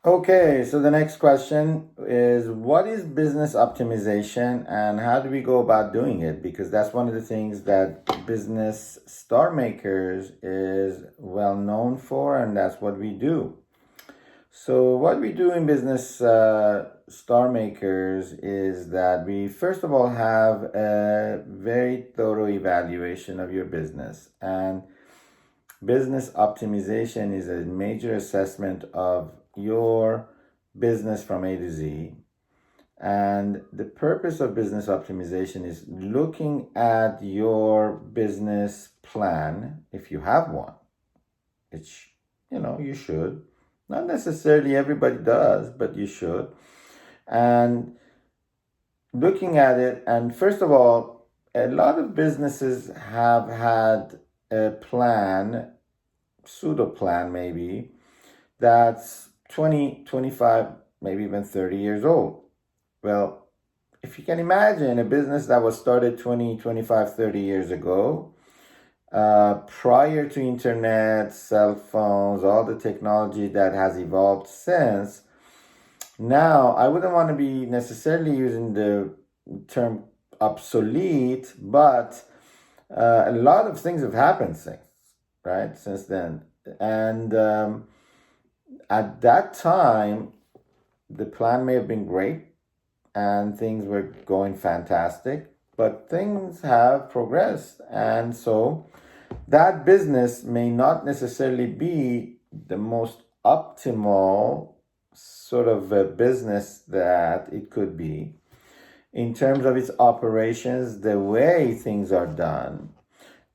Okay, so the next question is what is business optimization and how do we go about doing it? Because that's one of the things that business star makers is well known for, and that's what we do. So, what we do in business star makers is that we first of all have a very thorough evaluation of your business, and business optimization is a major assessment of your business from A to Z. And the purpose of business optimization is looking at your business plan, if you have one, which you should. Not necessarily everybody does, but you should. And looking at it, and first of all, a lot of businesses have had a plan, pseudo plan maybe, that's 20, 25, maybe even 30 years old. Well, if you can imagine a business that was started 20, 25, 30 years ago, prior to internet, cell phones, all the technology that has evolved since, now I wouldn't want to be necessarily using the term obsolete, but a lot of things have happened since then. And at that time, the plan may have been great and things were going fantastic, but things have progressed. And so that business may not necessarily be the most optimal sort of a business that it could be in terms of its operations, the way things are done,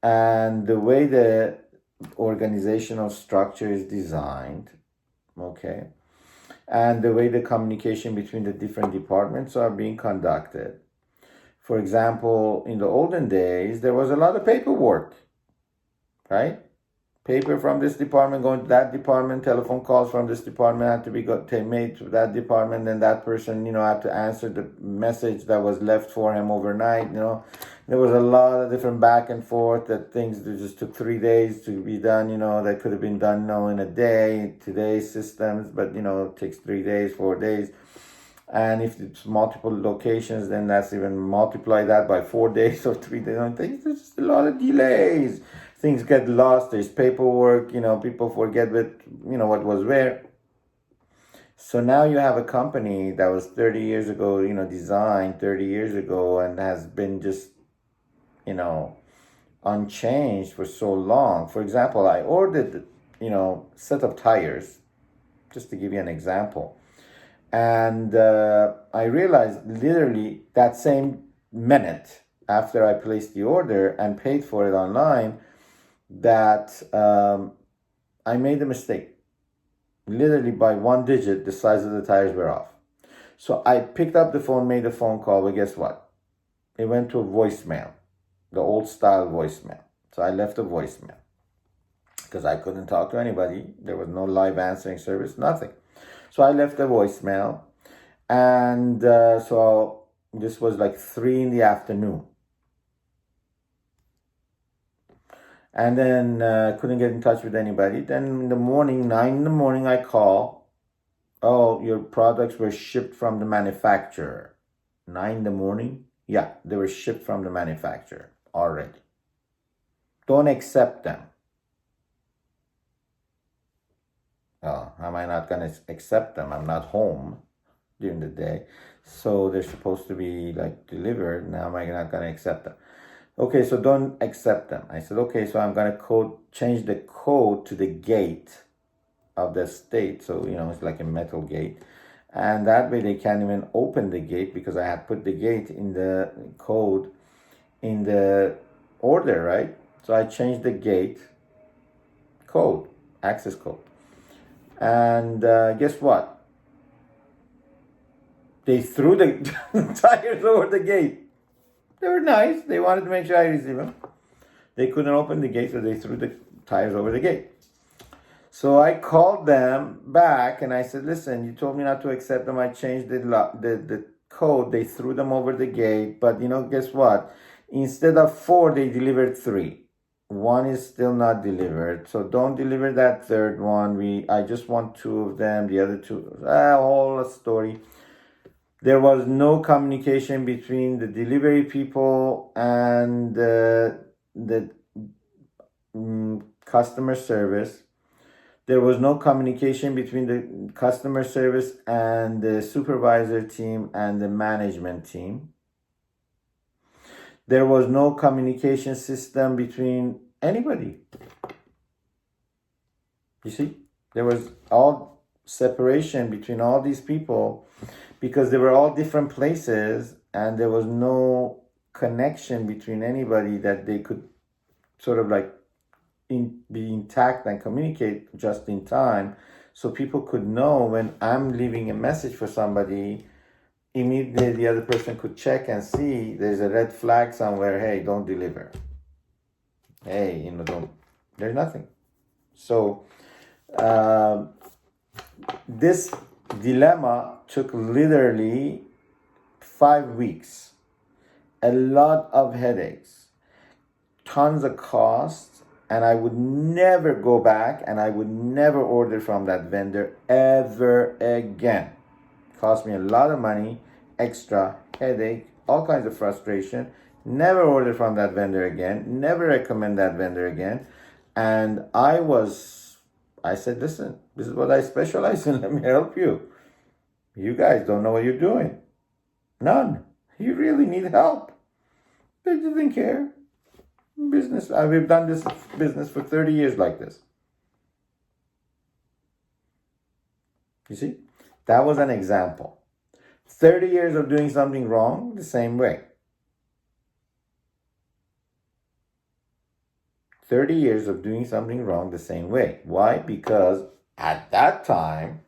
and the way the organizational structure is designed. Okay. And the way the communication between the different departments are being conducted. For example, in the olden days, there was a lot of paperwork, right? Paper from this department going to that department, telephone calls from this department had to be made to that department, and that person, had to answer the message that was left for him overnight. There was a lot of different back and forth that things that just took 3 days to be done, that could have been done, in a day, today's systems, but, it takes 3 days, 4 days. And if it's multiple locations, then that's even multiply that by 4 days or 3 days. There's just a lot of delays. Things get lost. There's paperwork. People forget what was where. So now you have a company that was 30 years ago, designed 30 years ago and has been just, unchanged for so long. For example, I ordered, set of tires, just to give you an example. And I realized literally that same minute after I placed the order and paid for it online that I made a mistake. Literally by one digit, the size of the tires were off. So I picked up the phone, made a phone call, but guess what? It went to a voicemail, the old style voicemail. So I left a voicemail because I couldn't talk to anybody. There was no live answering service, nothing. So I left a voicemail, and so this was like 3 in the afternoon. And then couldn't get in touch with anybody. Then in the morning, 9 in the morning, I call. Oh, your products were shipped from the manufacturer. 9 in the morning? Yeah, they were shipped from the manufacturer already. Don't accept them. Oh, how am I not going to accept them? I'm not home during the day. So they're supposed to be like delivered. Now am I not going to accept them? Okay, so don't accept them. I said, okay, so I'm going to change the code to the gate of the state. So, it's like a metal gate. And that way they can't even open the gate because I had put the gate in the code in the order, right? So I changed the gate code, access code. And guess what? They threw the tires over the gate. They were nice. They wanted to make sure I received them. They couldn't open the gate, so they threw the tires over the gate. So I called them back and I said, listen, you told me not to accept them. I changed the code. They threw them over the gate. But guess what? Instead of 4, they delivered 3. one is still not delivered. So don't deliver that third one. I just want two of them. The other two, whole story. There was no communication between the delivery people and the customer service. There was no communication between the customer service and the supervisor team and the management team. There was no communication system between anybody. You see, there was all separation between all these people because they were all different places and there was no connection between anybody that they could sort of like be intact and communicate just in time, so people could know when I'm leaving a message for somebody, immediately the other person could check and see there's a red flag somewhere. Hey, don't deliver. Hey, don't. There's nothing. So this dilemma took literally 5 weeks, a lot of headaches, tons of costs, and I would never go back and I would never order from that vendor ever again. Cost me a lot of money, extra headache, all kinds of frustration. Never order from that vendor again. Never recommend that vendor again. And I said, listen, this is what I specialize in. Let me help you. You guys don't know what you're doing. None. You really need help. They didn't care. Business. We've done this business for 30 years like this. You see? That was an example. 30 years of doing something wrong the same way. 30 years of doing something wrong the same way. Why? Because at that time,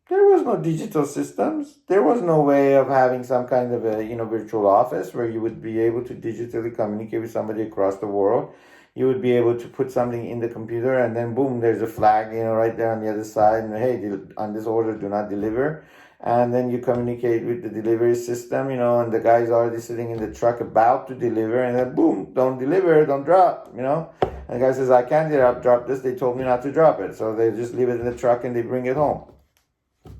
there was no digital systems. There was no way of having some kind of a virtual office where you would be able to digitally communicate with somebody across the world. You would be able to put something in the computer and then boom, there's a flag, right there on the other side. And hey, on this order, do not deliver. And then you communicate with the delivery system, and the guy's already sitting in the truck about to deliver. And then boom, don't deliver, don't drop, And the guy says, I can't drop this. They told me not to drop it. So they just leave it in the truck and they bring it home.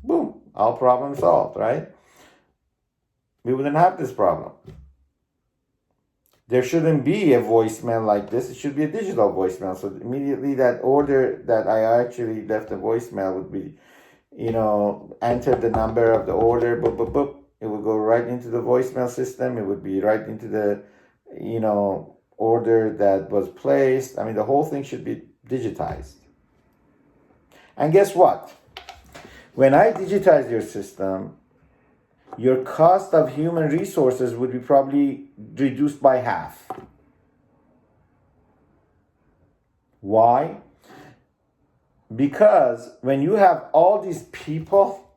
Boom, all problem solved, right? We wouldn't have this problem. There shouldn't be a voicemail like this. It should be a digital voicemail. So immediately that order that I actually left a voicemail would be, enter the number of the order, boop, boop, boop. It would go right into the voicemail system. It would be right into the, order that was placed. I mean, the whole thing should be digitized. And guess what? When I digitize your system, your cost of human resources would be probably reduced by half. Why? Because when you have all these people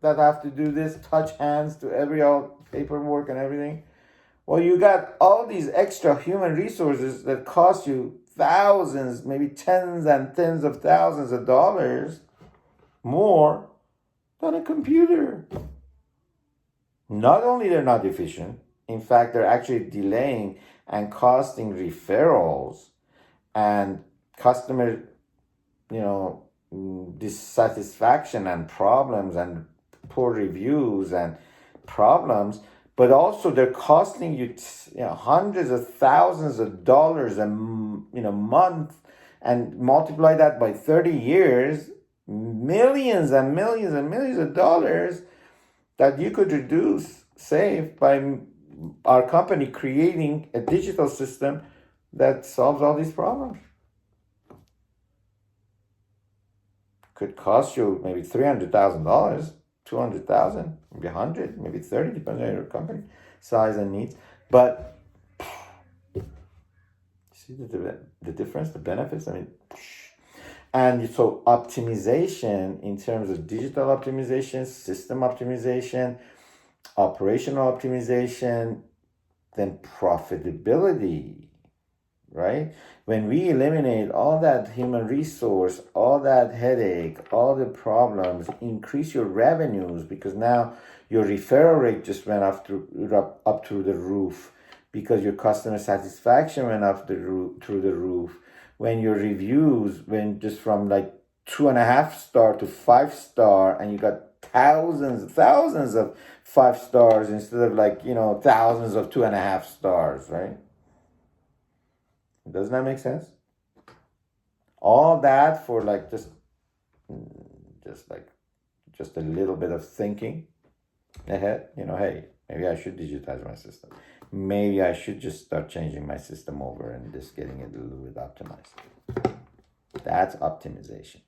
that have to do this, touch hands to all paperwork and everything, well, you got all these extra human resources that cost you thousands, maybe tens and tens of thousands of dollars more than a computer. Not only they're not efficient, in fact, they're actually delaying and costing referrals and customer, dissatisfaction and problems and poor reviews and problems, but also they're costing you, hundreds of thousands of dollars a month, and multiply that by 30 years, millions and millions and millions of dollars that you could save by our company creating a digital system that solves all these problems. Could cost you maybe $300,000, $200,000, maybe $100,000, maybe $30,000, depending on your company size and needs. But see the difference, the benefits. And so optimization in terms of digital optimization, system optimization, operational optimization, then profitability, right? When we eliminate all that human resource, all that headache, all the problems, increase your revenues because now your referral rate just went up through the roof. because your customer satisfaction went up through the roof, when your reviews went just from like 2.5 star to 5 star, and you got thousands of 5 stars instead of like, thousands of 2.5 stars, right? Doesn't that make sense? All that for like just a little bit of thinking ahead. Hey, maybe I should digitize my system. Maybe I should just start changing my system over and just getting it a little bit optimized. That's optimization.